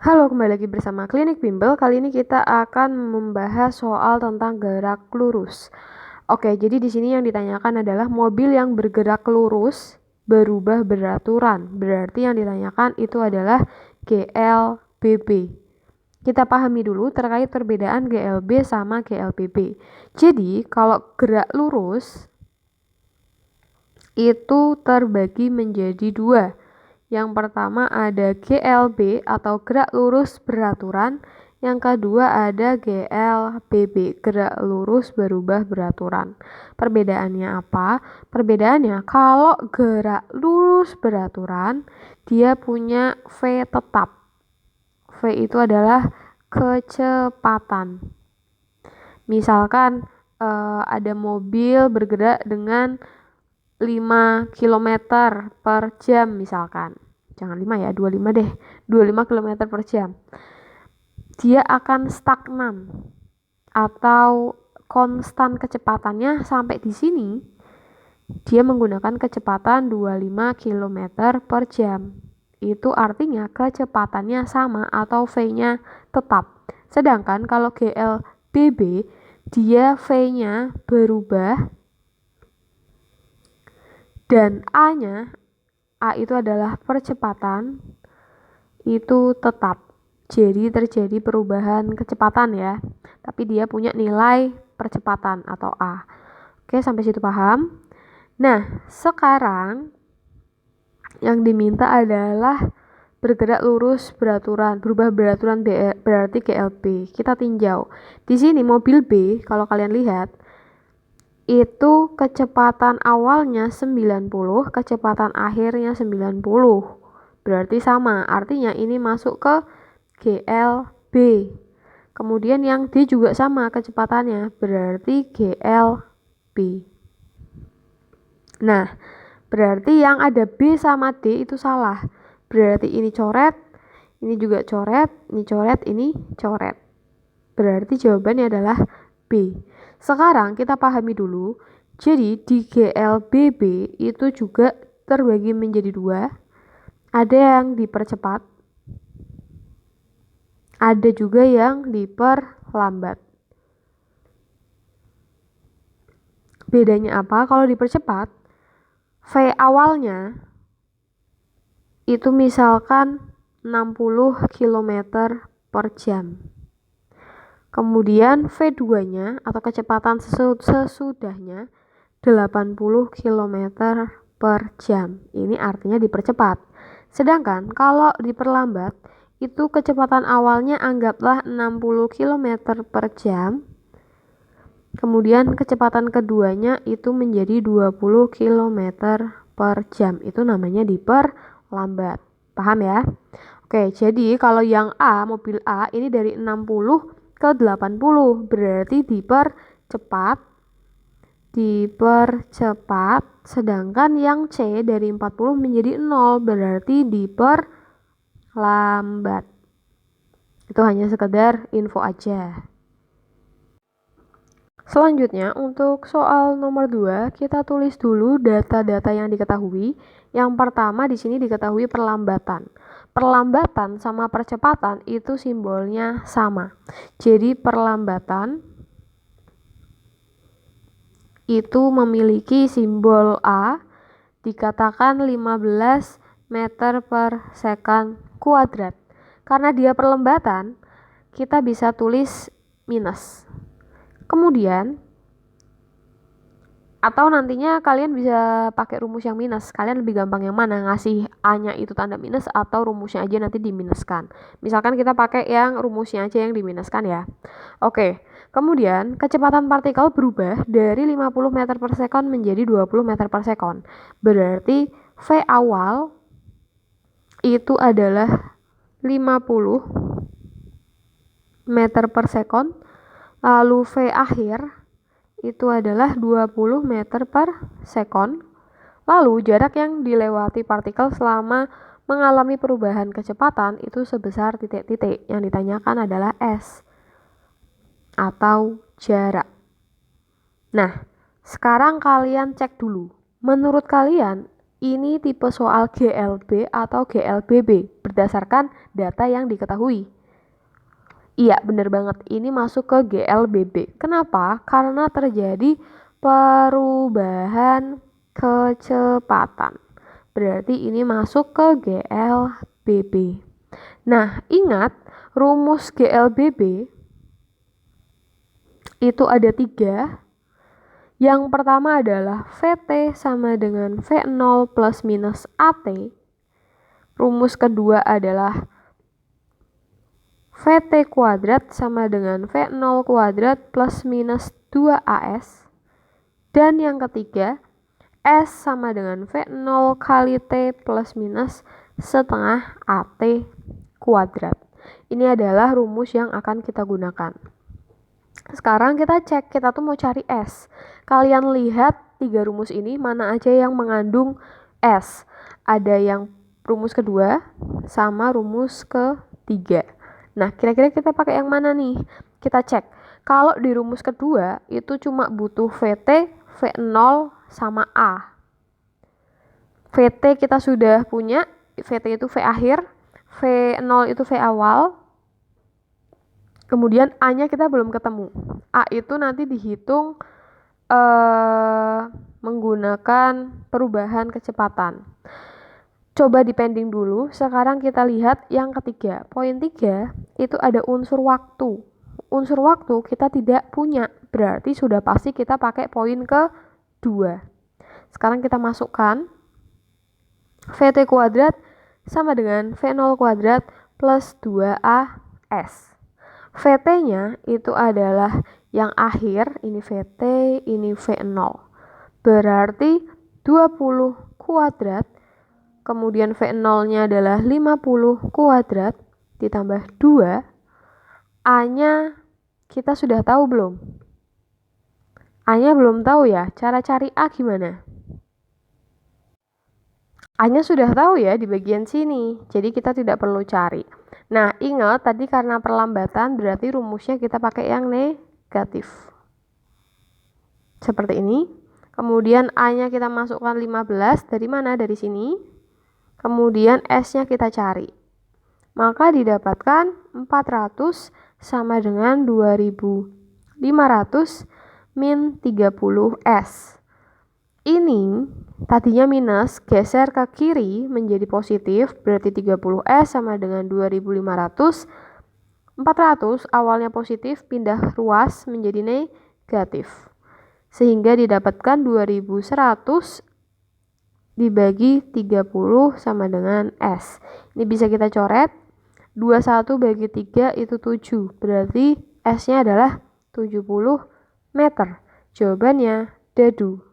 Halo, kembali lagi bersama Klinik Bimbel. Kali ini kita akan membahas soal tentang gerak lurus. Oke, jadi di sini yang ditanyakan adalah mobil yang bergerak lurus berubah beraturan. Berarti yang ditanyakan itu adalah GLBB. Kita pahami dulu terkait perbedaan GLB sama GLBB. Jadi, kalau gerak lurus itu terbagi menjadi dua. Yang pertama ada GLB atau gerak lurus beraturan. Yang kedua ada GLBB, gerak lurus berubah beraturan. Perbedaannya apa? Perbedaannya kalau gerak lurus beraturan, dia punya V tetap. V itu adalah kecepatan. Misalkan ada mobil bergerak dengan 5 km per jam misalkan. Jangan 5 ya, 25 deh. 25 km per jam. Dia akan stagnan atau konstan kecepatannya sampai di sini. Dia menggunakan kecepatan 25 km per jam. Itu artinya kecepatannya sama atau V-nya tetap. Sedangkan kalau GLBB, dia V-nya berubah dan A-nya, A itu adalah percepatan, itu tetap. Jadi terjadi perubahan kecepatan ya, tapi dia punya nilai percepatan atau A. Oke, sampai situ paham? Nah, sekarang yang diminta adalah bergerak lurus beraturan, berubah beraturan berarti GLB. Kita tinjau. Di sini mobil B, kalau kalian lihat, itu kecepatan awalnya 90, kecepatan akhirnya 90. Berarti sama, artinya ini masuk ke GLB. Kemudian yang D juga sama kecepatannya, berarti GLB. Nah, berarti yang ada B sama D itu salah. Berarti ini coret, ini juga coret, ini coret, ini coret. Berarti jawabannya adalah B. Sekarang kita pahami dulu. Jadi di GLBB itu juga terbagi menjadi dua. Ada yang dipercepat, ada juga yang diperlambat. Bedanya apa? Kalau dipercepat, V awalnya itu misalkan 60 km per jam. Kemudian V2-nya atau kecepatan sesudahnya 80 km per jam. Ini artinya dipercepat. Sedangkan kalau diperlambat, itu kecepatan awalnya anggaplah 60 km per jam. Kemudian kecepatan keduanya itu menjadi 20 km per jam. Itu namanya diperlambat. Paham ya? Oke, jadi kalau yang A, mobil A ini dari 60 ke 80, berarti dipercepat, sedangkan yang C dari 40 menjadi 0, berarti diperlambat. Itu hanya sekedar info aja. Selanjutnya, untuk soal nomor 2, kita tulis dulu data-data yang diketahui. Yang pertama di sini diketahui perlambatan. Perlambatan sama percepatan itu simbolnya sama. Jadi perlambatan itu memiliki simbol A, dikatakan 15 meter per second kuadrat. Karena dia perlambatan, kita bisa tulis minus. Kemudian, atau nantinya kalian bisa pakai rumus yang minus. Kalian lebih gampang yang mana? Ngasih A-nya itu tanda minus atau rumusnya aja nanti diminuskan. Misalkan kita pakai yang rumusnya aja yang diminuskan ya. Oke, kemudian kecepatan partikel berubah dari 50 meter per second menjadi 20 meter per second. Berarti V awal itu adalah 50 meter per second. Lalu V akhir itu adalah 20 meter per second. Lalu jarak yang dilewati partikel selama mengalami perubahan kecepatan itu sebesar titik-titik. Yang ditanyakan adalah S atau jarak. Nah, sekarang kalian cek dulu. Menurut kalian ini tipe soal GLB atau GLBB berdasarkan data yang diketahui. Iya, bener banget. Ini masuk ke GLBB. Kenapa? Karena terjadi perubahan kecepatan. Berarti ini masuk ke GLBB. Nah, ingat rumus GLBB itu ada 3. Yang pertama adalah VT sama dengan V0 plus minus AT. Rumus kedua adalah VT kuadrat sama dengan V0 kuadrat plus minus 2AS. Dan yang ketiga, S sama dengan V0 kali T plus minus setengah AT kuadrat. Ini adalah rumus yang akan kita gunakan. Sekarang kita cek, kita tuh mau cari S. Kalian lihat 3 rumus ini mana aja yang mengandung S. Ada yang rumus kedua sama rumus ketiga. Nah, kira-kira kita pakai yang mana nih? Kita cek. Kalau di rumus kedua itu cuma butuh VT, V0 sama A. VT kita sudah punya, VT itu V akhir, V0 itu V awal. Kemudian A-nya kita belum ketemu. A itu nanti dihitung menggunakan perubahan kecepatan. Coba dipending dulu. Sekarang kita lihat yang ketiga. Poin 3 itu ada unsur waktu. Unsur waktu kita tidak punya. Berarti sudah pasti kita pakai poin ke-2. Sekarang kita masukkan VT kuadrat sama dengan V0 kuadrat plus 2AS. VT-nya itu adalah yang akhir, ini VT, ini V0. Berarti 20 kuadrat, kemudian V0-nya adalah 50 kuadrat, ditambah 2. A-nya kita sudah tahu belum? A-nya belum tahu ya, cara cari A gimana? A-nya sudah tahu ya di bagian sini, jadi kita tidak perlu cari. Nah, ingat tadi karena perlambatan berarti rumusnya kita pakai yang negatif. Seperti ini. Kemudian A-nya kita masukkan 15. Dari mana? Dari sini. Kemudian S-nya kita cari. Maka didapatkan 400 sama dengan 2500 min 30S. Ini tadinya minus, geser ke kiri menjadi positif, berarti 30S sama dengan 2500. 400 awalnya positif, pindah ruas menjadi negatif. Sehingga didapatkan 2100 dibagi 30 sama dengan S. Ini bisa kita coret. 21 bagi 3 itu 7. Berarti S-nya adalah 70 meter. Jawabannya dadu.